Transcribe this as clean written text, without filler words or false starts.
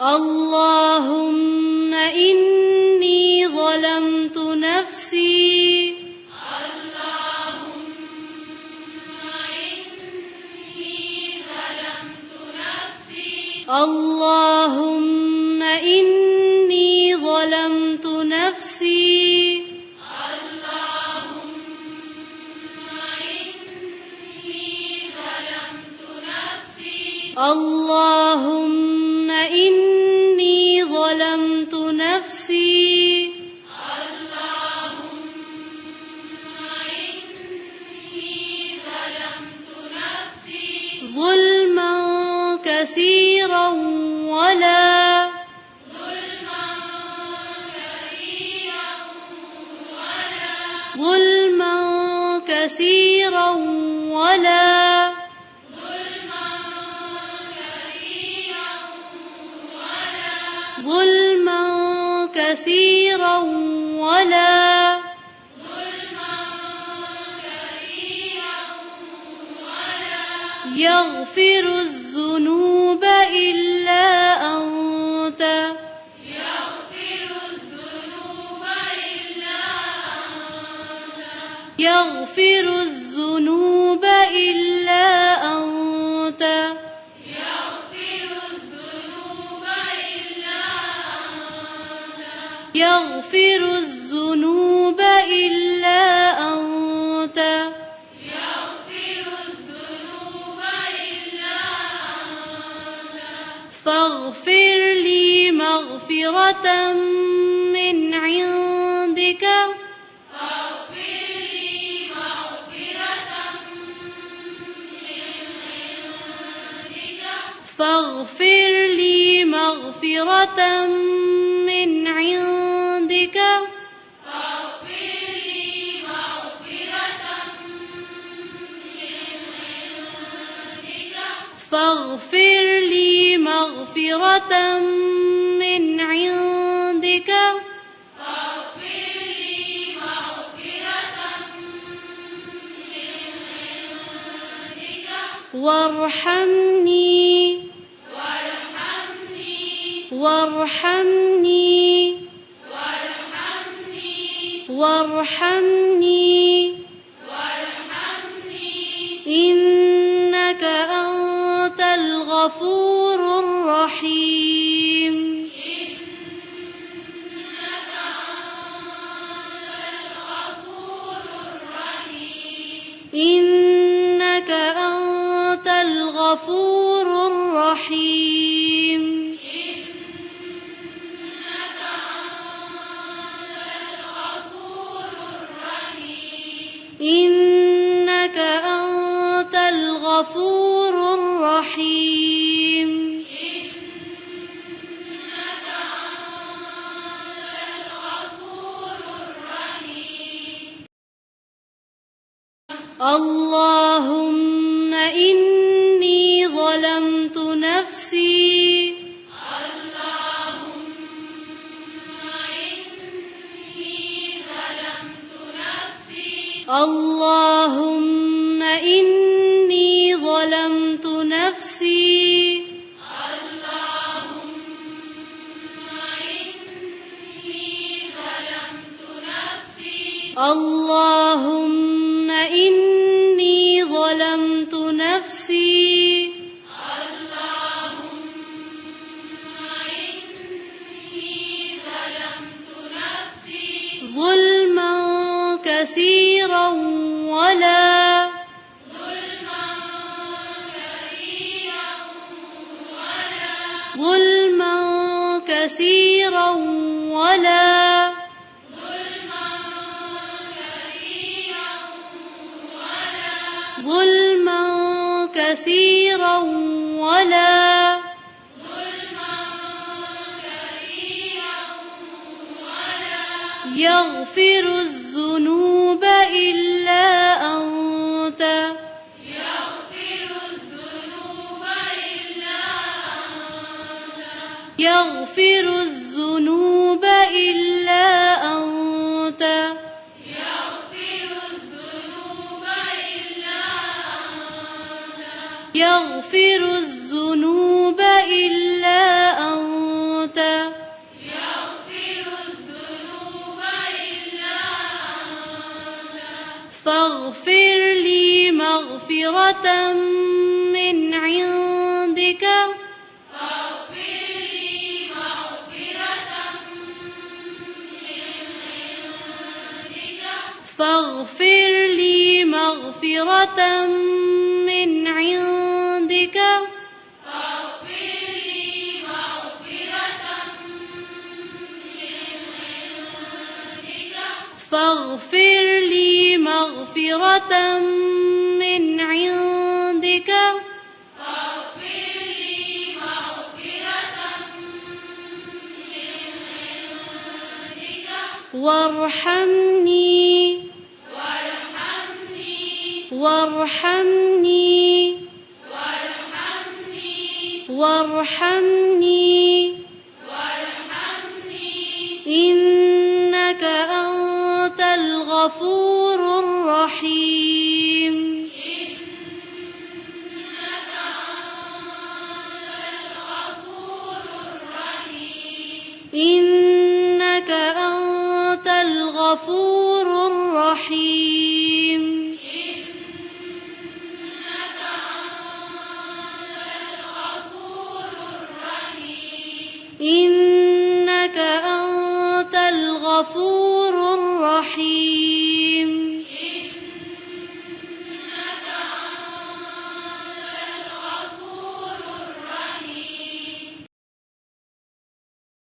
اللهم إني ظلمت نفسي اللهم إني ظلمت نفسي اللهم إني ظلمت نفسي ظلما كثيرا ولا ظلما كثيرا ولا ظلما كثيرا ولا يغفر الذنوب إلا أنت يغفر الذنوب إلا أنت يغفر الذنوب إلا أنت فاغفر لي مغفرة من عندك فاغفر لي مغفرة من عندك فاغفر لي مغفرة من عندك وارحمني وارحمني وارحمني إنك أنت الغفور الرحيم إنك أنت الغفور الرحيم إنك أنت الغفور الرحيم اللهم إني ظلمت نفسي اللهم إني ظلمت نفسي اللهم إني ظلمت نفسي ظلما كثيرا ولا ظلما كثيرا ولا ظلما كثيرا ولا يغفر الذنوب إلا أنت يغفر الذنوب إلا أنت يغفر الذنوب إلا أنت فاغفر لي مغفرة من عندك فاغفر لي مغفرة من عندك فاغفر لي مغفرة من عندك وارحمني وارحمني وارحمني إنك أنت الغفور الرحيم إنك أنت الغفور الرحيم إنك أنت الغفور الرحيم